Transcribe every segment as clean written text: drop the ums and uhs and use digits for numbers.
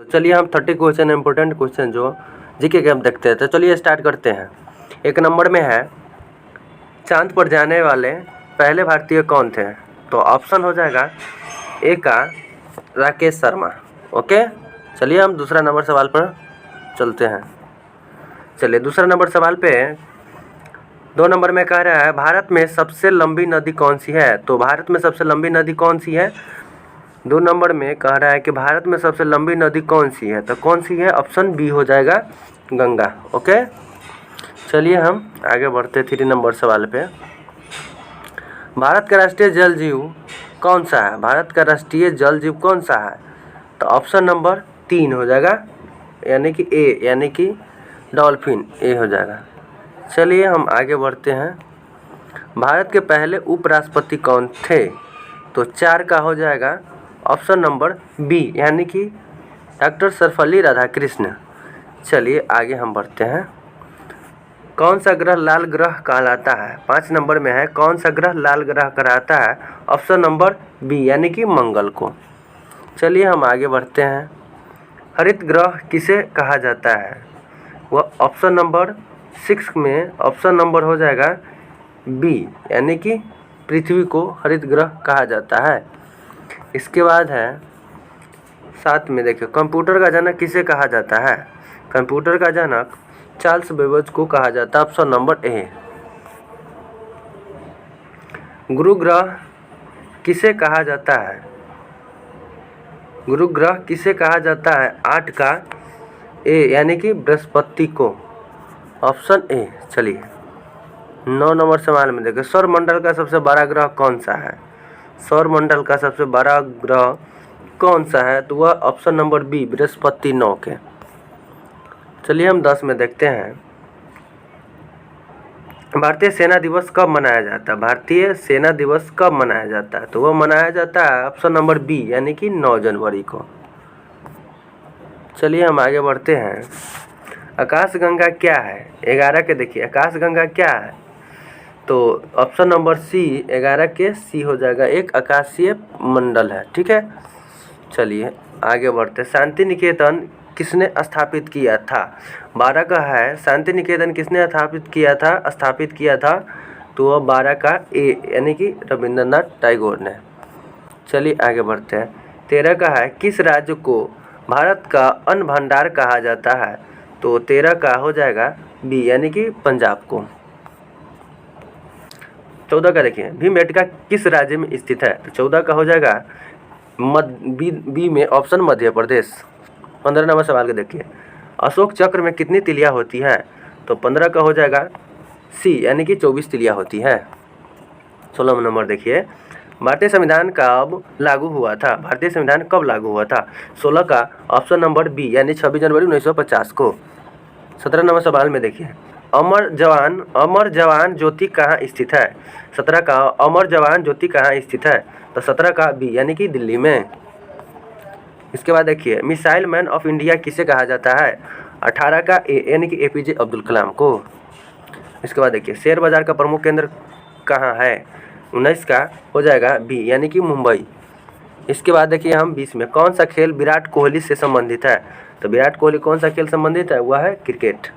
तो चलिए हम 30 क्वेश्चन इंपॉर्टेंट क्वेश्चन जो जीके के हम देखते हैं। तो चलिए स्टार्ट करते हैं। एक नंबर में है, चांद पर जाने वाले पहले भारतीय कौन थे? तो ऑप्शन हो जाएगा ए का राकेश शर्मा। ओके, चलिए हम दूसरा नंबर सवाल पर चलते हैं। चलिए दूसरा नंबर सवाल पे 2 नंबर में कह रहा है, भारत में सबसे लंबी नदी कौन सी है? तो भारत में सबसे लंबी नदी कौन सी है? 2 नंबर में कह रहा है कि भारत में सबसे लंबी नदी कौन सी है? तो कौन सी है? ऑप्शन बी हो जाएगा, गंगा। ओके, चलिए हम आगे बढ़ते 3 नंबर सवाल पे। भारत का राष्ट्रीय जल जीव कौन सा है? भारत का राष्ट्रीय जल जीव कौन सा है? तो ऑप्शन नंबर 3 हो जाएगा, यानी कि ए, यानी कि डॉल्फिन, ए हो जाएगा। चलिए हम आगे बढ़ते हैं। भारत के पहले उपराष्ट्रपति कौन थे? तो 4 का हो जाएगा ऑप्शन नंबर बी, यानी कि डॉक्टर सर्वपल्ली राधाकृष्ण। चलिए आगे हम बढ़ते हैं। कौन सा ग्रह लाल ग्रह कहलाता है? 5 नंबर में है, कौन सा ग्रह लाल ग्रह कहलाता है? ऑप्शन नंबर बी, यानी कि मंगल को। चलिए हम आगे बढ़ते हैं। हरित ग्रह किसे कहा जाता है? वह ऑप्शन नंबर 6 में ऑप्शन नंबर हो जाएगा बी, यानी कि पृथ्वी को हरित ग्रह कहा जाता है। इसके बाद है 7 में, देखिए कंप्यूटर का जनक किसे कहा जाता है? कंप्यूटर का जनक चार्ल्स बेबेज को कहा जाता है, ऑप्शन नंबर ए। गुरु ग्रह किसे कहा जाता है? गुरु ग्रह किसे कहा जाता है? 8 का ए, यानी कि बृहस्पति को, ऑप्शन ए। चलिए 9 नंबर सवाल में देखिए, सौरमंडल का सबसे बड़ा ग्रह कौन सा है? सौरमंडल का सबसे बड़ा ग्रह कौन सा है? तो वह ऑप्शन नंबर बी, बृहस्पति 9 के। चलिए हम 10 में देखते हैं। भारतीय सेना दिवस कब मनाया जाता है? भारतीय सेना दिवस कब मनाया जाता है? तो वह मनाया जाता है ऑप्शन नंबर बी, यानी कि 9 जनवरी को। चलिए हम आगे बढ़ते हैं। आकाशगंगा क्या है? 11 के देखिए, आकाशगंगा क्या है? तो ऑप्शन नंबर सी, 11 के सी हो जाएगा, एक आकाशीय मंडल है। ठीक है, चलिए आगे बढ़ते। शांति निकेतन किसने स्थापित किया था? 12 का है, शांति निकेतन किसने स्थापित किया था? तो वह 12 का ए, यानी कि रविंद्रनाथ टैगोर ने। चलिए आगे बढ़ते हैं। 13 का है, किस राज्य को भारत का अन्न भंडार कहा जाता है? तो 13 का हो जाएगा बी, यानी कि पंजाब को। 14 का देखिए, भीमबेटका किस राज्य में स्थित है? तो 14 का हो जाएगा बी में ऑप्शन मध्य प्रदेश। 15 नंबर सवाल के देखिए, अशोक चक्र में कितनी तिलियां होती हैं? तो 15 का हो जाएगा सी, यानी कि 24 तिलियां होती हैं। 16 नंबर देखिए, भारतीय संविधान कब लागू हुआ था? भारतीय संविधान कब लागू हुआ था? 16 का ऑप्शन नंबर बी, यानी 26 जनवरी 1950 को। 17 नंबर सवाल में देखिए, अमर जवान ज्योति कहाँ स्थित है? 17 का अमर जवान ज्योति कहाँ स्थित है? तो 17 का बी, यानी कि दिल्ली में। इसके बाद देखिए, मिसाइल मैन ऑफ इंडिया किसे कहा जाता है? 18 का ए, यानी कि एपीजे अब्दुल कलाम को। इसके बाद देखिए, शेयर बाजार का प्रमुख केंद्र कहाँ है? 19 का हो जाएगा बी, यानी कि मुंबई। इसके बाद देखिए हम 20 में, कौन सा खेल विराट कोहली से संबंधित है? तो विराट कोहली कौन सा खेल संबंधित है? वह है क्रिकेट,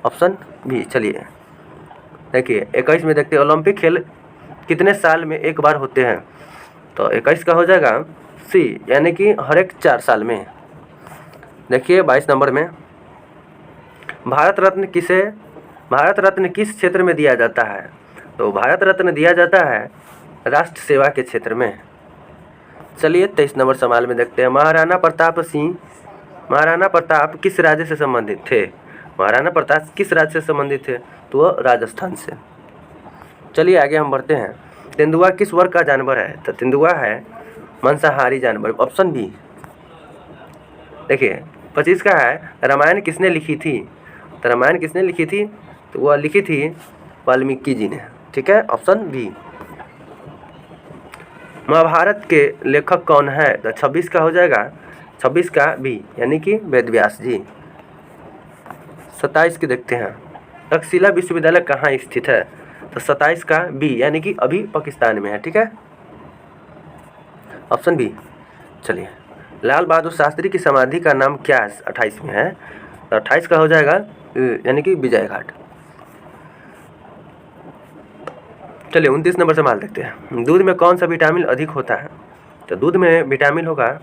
ऑप्शन बी। चलिए देखिए 21 में देखते हैं, ओलंपिक खेल कितने साल में एक बार होते हैं? तो 21 का हो जाएगा सी, यानी कि हर एक 4 साल में। देखिए 22 नंबर में, भारत रत्न किस क्षेत्र में दिया जाता है? तो भारत रत्न दिया जाता है राष्ट्र सेवा के क्षेत्र में। चलिए 23 नंबर सवाल में देखते हैं, महाराणा प्रताप किस राज्य से संबंधित थे? महाराणा प्रताप किस राज्य से संबंधित थे? तो वह राजस्थान से। चलिए आगे हम बढ़ते हैं। तेंदुआ किस वर्ग का जानवर है? तो तेंदुआ है मांसाहारी जानवर, ऑप्शन बी। देखिए 25 का है, रामायण किसने लिखी थी? तो रामायण किसने लिखी थी? तो वह लिखी थी वाल्मीकि जी ने। ठीक है, ऑप्शन बी। महाभारत के लेखक कौन है? तो 26 का हो जाएगा, 26 का बी, यानी कि वेदव्यास जी। 27 के देखते हैं, तक्षशिला विश्वविद्यालय कहाँ स्थित है? तो 27 का बी, यानी कि अभी पाकिस्तान में है। ठीक है, ऑप्शन बी। चलिए लाल बहादुर शास्त्री की समाधि का नाम क्या है 28 में है, तो 28 का हो जाएगा यानी कि विजय घाट। चलिए 29 नंबर सवाल देखते हैं। दूध में कौन सा विटामिन अधिक होता है? तो दूध में विटामिन होगा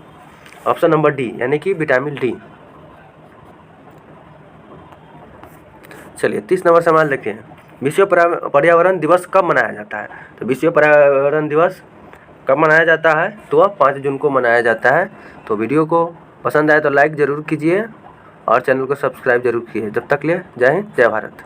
ऑप्शन नंबर डी यानी कि विटामिन डी। चलिए 30 नंबर सवाल देखते हैं। विश्व पर्यावरण दिवस कब मनाया जाता है? तो विश्व पर्यावरण दिवस कब मनाया जाता है? तो 5 जून को मनाया जाता है। तो वीडियो को पसंद आए तो लाइक ज़रूर कीजिए और चैनल को सब्सक्राइब जरूर कीजिए। जब तक ले जय हिंद, जय भारत।